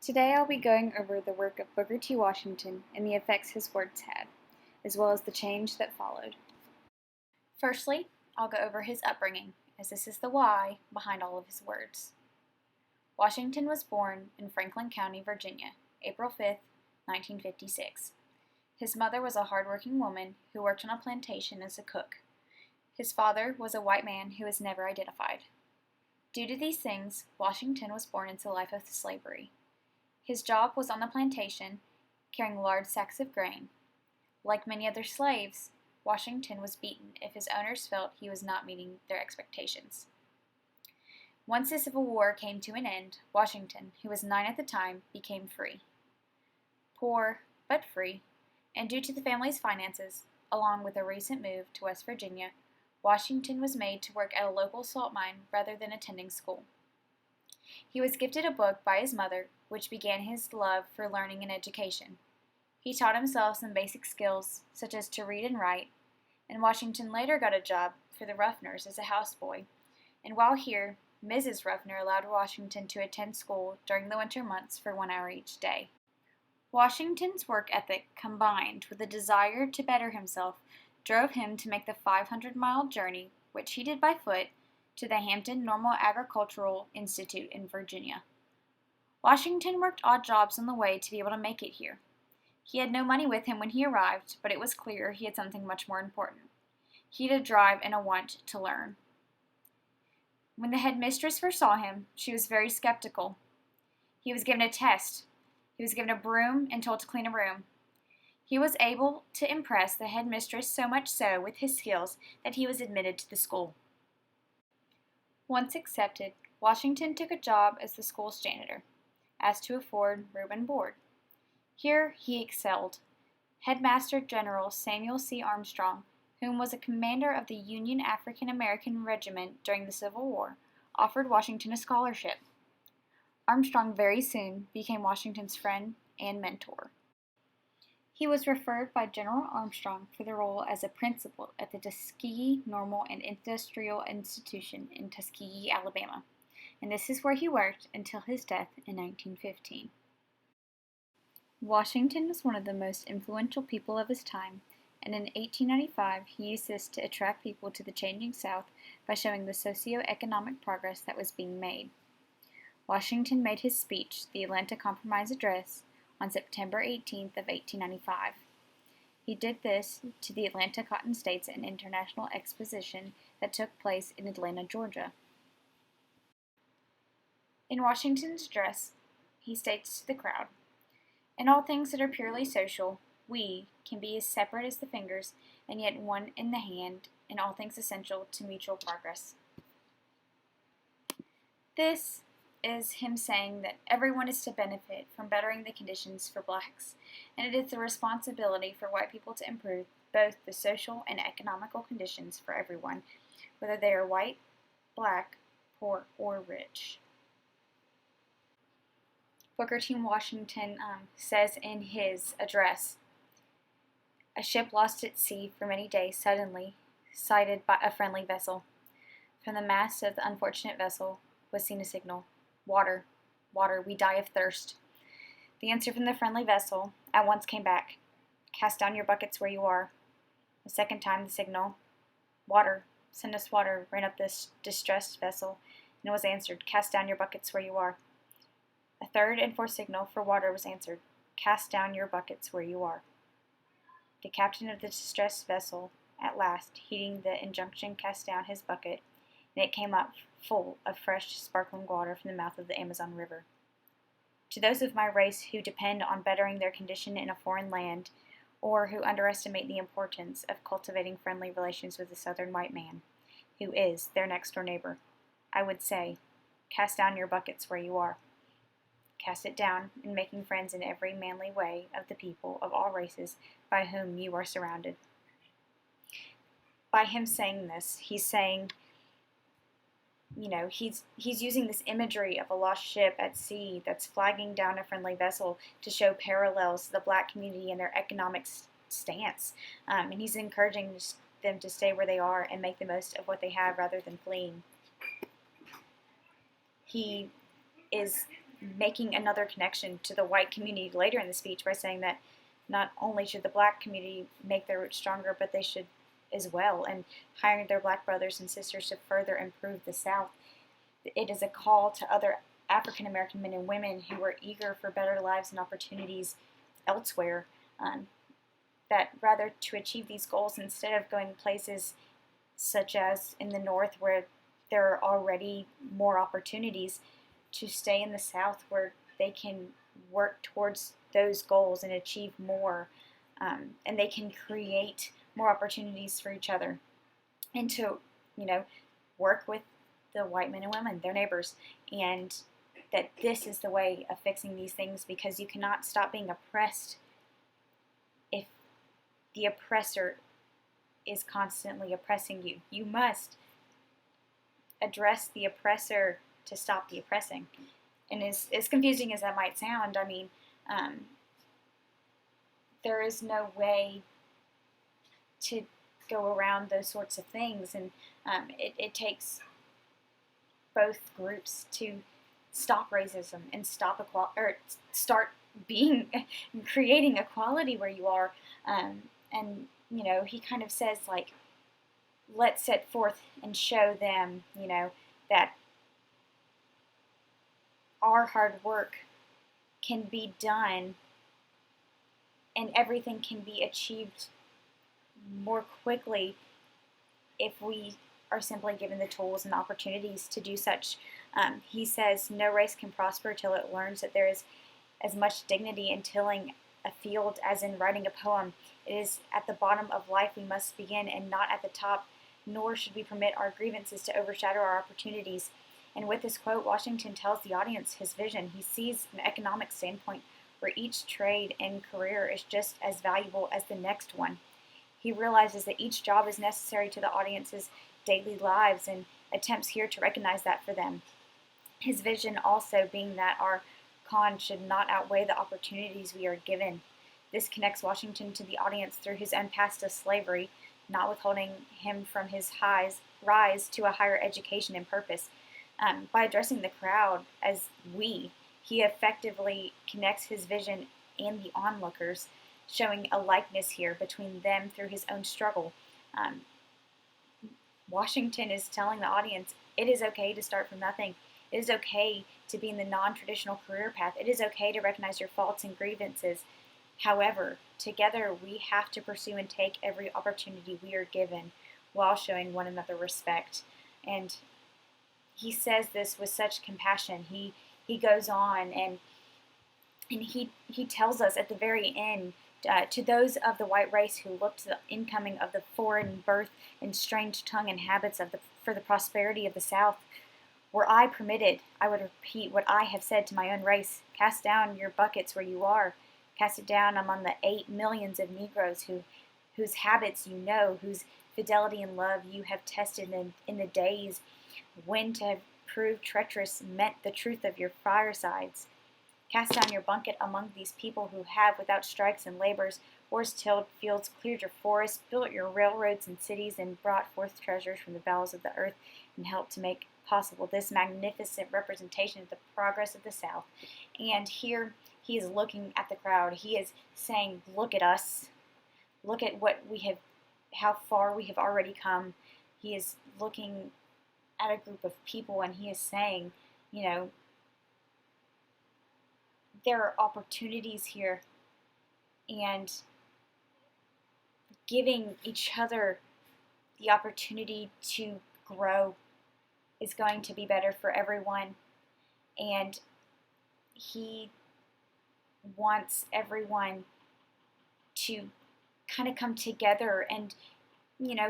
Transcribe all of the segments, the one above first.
Today I'll be going over the work of Booker T. Washington and the effects his words had, as well as the change that followed. Firstly, I'll go over his upbringing, as this is the why behind all of his words. Washington was born in Franklin County, Virginia, April 5, 1956. His mother was a hardworking woman who worked on a plantation as a cook. His father was a white man who was never identified. Due to these things, Washington was born into a life of slavery. His job was on the plantation, carrying large sacks of grain. Like many other slaves, Washington was beaten if his owners felt he was not meeting their expectations. Once the Civil War came to an end, Washington, who was 9 at the time, became free. Poor, but free, and due to the family's finances, along with a recent move to West Virginia, Washington was made to work at a local salt mine rather than attending school. He was gifted a book by his mother, which began his love for learning and education. He taught himself some basic skills, such as to read and write, and Washington later got a job for the Ruffners as a houseboy, and while here, Mrs. Ruffner allowed Washington to attend school during the winter months for 1 hour each day. Washington's work ethic, combined with a desire to better himself, drove him to make the 500-mile journey, which he did by foot, to the Hampton Normal Agricultural Institute in Virginia. Washington worked odd jobs on the way to be able to make it here. He had no money with him when he arrived, but it was clear he had something much more important. He had a drive and a want to learn. When the headmistress first saw him, she was very skeptical. He was given a test. He was given a broom and told to clean a room. He was able to impress the headmistress so much so with his skills that he was admitted to the school. Once accepted, Washington took a job as the school's janitor, as to afford room and board. Here he excelled. Headmaster General Samuel C. Armstrong, whom was a commander of the Union African American Regiment during the Civil War, offered Washington a scholarship. Armstrong very soon became Washington's friend and mentor. He was referred by General Armstrong for the role as a principal at the Tuskegee Normal and Industrial Institution in Tuskegee, Alabama, and this is where he worked until his death in 1915. Washington was one of the most influential people of his time, and in 1895 he used this to attract people to the changing South by showing the socio-economic progress that was being made. Washington made his speech, the Atlanta Compromise Address, on September 18th of 1895. He did this to the Atlanta Cotton States and International Exposition that took place in Atlanta, Georgia. In Washington's address, he states to the crowd, "In all things that are purely social, we can be as separate as the fingers, and yet one in the hand, in all things essential to mutual progress." This is him saying that everyone is to benefit from bettering the conditions for blacks, and it is the responsibility for white people to improve both the social and economical conditions for everyone, whether they are white, black, poor, or rich. Booker T. Washington says in his address, "A ship lost at sea for many days suddenly sighted by a friendly vessel. From the mast of the unfortunate vessel was seen a signal, 'Water, water, we die of thirst.' The answer from the friendly vessel at once came back, 'Cast down your buckets where you are.' A second time the signal, 'Water, send us water,' ran up this distressed vessel, and it was answered, 'Cast down your buckets where you are.' A third and fourth signal for water was answered, 'Cast down your buckets where you are.' The captain of the distressed vessel, at last, heeding the injunction, cast down his bucket, and it came up full of fresh, sparkling water from the mouth of the Amazon River. To those of my race who depend on bettering their condition in a foreign land, or who underestimate the importance of cultivating friendly relations with the Southern white man, who is their next-door neighbor, I would say, cast down your buckets where you are. Cast it down in making friends in every manly way of the people of all races by whom you are surrounded." By him saying this, he's saying, he's using this imagery of a lost ship at sea that's flagging down a friendly vessel to show parallels to the black community and their economic stance. And he's encouraging them to stay where they are and make the most of what they have rather than fleeing. He is making another connection to the white community later in the speech by saying that not only should the black community make their roots stronger, but they should as well, and hiring their black brothers and sisters to further improve the South. It is a call to other African American men and women who are eager for better lives and opportunities elsewhere, that rather to achieve these goals, instead of going places such as in the North where there are already more opportunities, to stay in the South where they can work towards those goals and achieve more, and they can create more opportunities for each other, and to, work with the white men and women, their neighbors, and that this is the way of fixing these things, because you cannot stop being oppressed if the oppressor is constantly oppressing you. You must address the oppressor to stop the oppressing. And as confusing as that might sound, there is no way to go around those sorts of things, and it takes both groups to stop racism and start creating equality where you are, and he kind of says, like, let's set forth and show them, that our hard work can be done and everything can be achieved more quickly if we are simply given the tools and opportunities to do such. He says, no race can prosper till it learns that there is as much dignity in tilling a field as in writing a poem. It is at the bottom of life we must begin, and not at the top, nor should we permit our grievances to overshadow our opportunities. And with this quote, Washington tells the audience his vision. He sees an economic standpoint where each trade and career is just as valuable as the next one. He realizes that each job is necessary to the audience's daily lives, and attempts here to recognize that for them. His vision also being that our cons should not outweigh the opportunities we are given. This connects Washington to the audience through his own past of slavery, not withholding him from his rise to a higher education and purpose. By addressing the crowd as we, he effectively connects his vision and the onlookers, showing a likeness here between them through his own struggle. Washington is telling the audience it is okay to start from nothing. It is okay to be in the non-traditional career path. It is okay to recognize your faults and grievances. However, together we have to pursue and take every opportunity we are given while showing one another respect. And he says this with such compassion. He goes on and he tells us at the very end, to those of the white race who look to the incoming of the foreign birth and strange tongue and habits for the prosperity of the South, were I permitted, I would repeat what I have said to my own race: cast down your buckets where you are, cast it down among the 8 millions of Negroes whose habits you know, whose fidelity and love you have tested in the days when to have proved treacherous meant the truth of your firesides. Cast down your bucket among these people who have, without strikes and labors, horse-tilled fields, cleared your forests, built your railroads and cities, and brought forth treasures from the bowels of the earth, and helped to make possible this magnificent representation of the progress of the South. And here he is looking at the crowd. He is saying, look at us. Look at how far we have already come. He is looking at a group of people, and he is saying, there are opportunities here, and giving each other the opportunity to grow is going to be better for everyone. And he wants everyone to kind of come together, and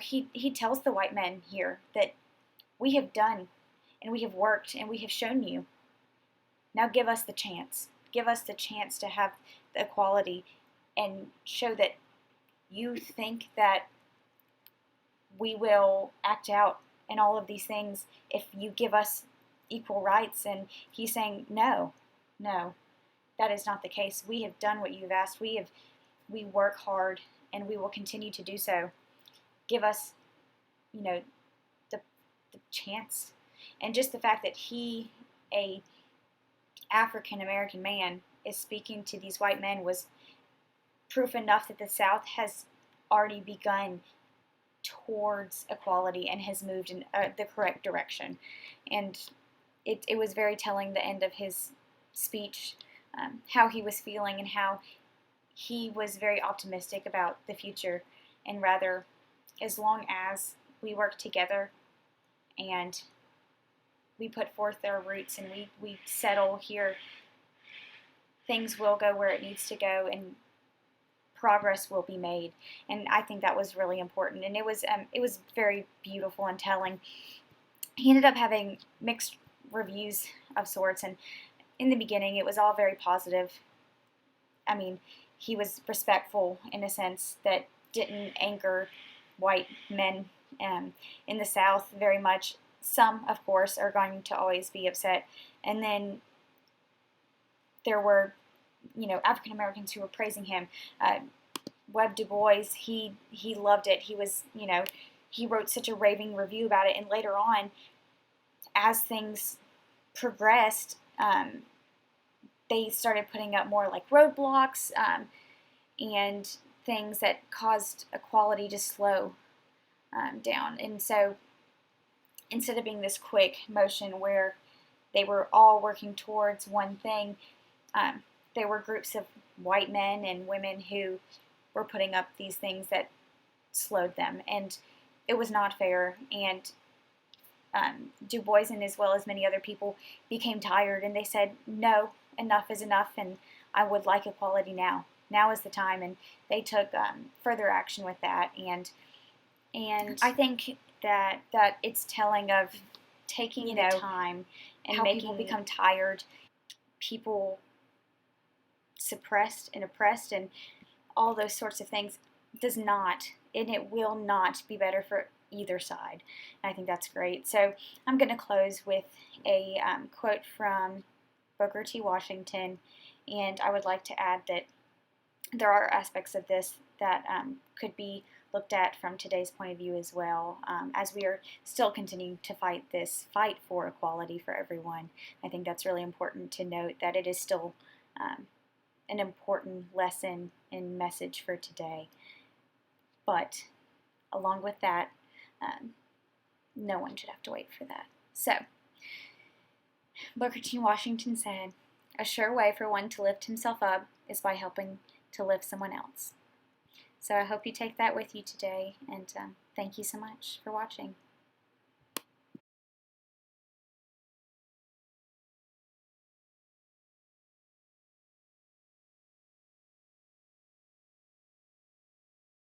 he tells the white men here that we have done and we have worked and we have shown you. Now give us the chance. Give us the chance to have the equality, and show that you think that we will act out and all of these things if you give us equal rights. And he's saying, no, that is not the case. We have done what you've asked. We work hard, and we will continue to do so. Give us, the chance. And just the fact that he, a African American man is speaking to these white men was proof enough that the South has already begun towards equality and has moved in the correct direction. And it was very telling, the end of his speech, how he was feeling and how he was very optimistic about the future, and rather, as long as we work together and we put forth our roots and we settle here, things will go where it needs to go and progress will be made. And I think that was really important, and it was very beautiful and telling. He ended up having mixed reviews of sorts, and in the beginning it was all very positive. I mean, he was respectful in a sense that didn't anger white men in the South very much. Some, of course, are going to always be upset, and then there were, African Americans who were praising him. Webb Du Bois, he loved it. He was, he wrote such a raving review about it, and later on, as things progressed, they started putting up more like roadblocks and things that caused equality to slow down. And so instead of being this quick motion where they were all working towards one thing, there were groups of white men and women who were putting up these things that slowed them. And it was not fair. And Du Bois, and as well as many other people, became tired, and they said, no, enough is enough, and I would like equality now. Now is the time, and they took further action with that. And I think that it's telling of taking the time and how people become tired, people suppressed and oppressed, and all those sorts of things does not, and it will not be better for either side. And I think that's great. So I'm going to close with a quote from Booker T. Washington, and I would like to add that there are aspects of this that could be looked at from today's point of view as well, as we are still continuing to fight this fight for equality for everyone. I think that's really important to note, that it is still an important lesson and message for today. But along with that, no one should have to wait for that. So, Booker T. Washington said, "A sure way for one to lift himself up is by helping to lift someone else." So I hope you take that with you today, and thank you so much for watching.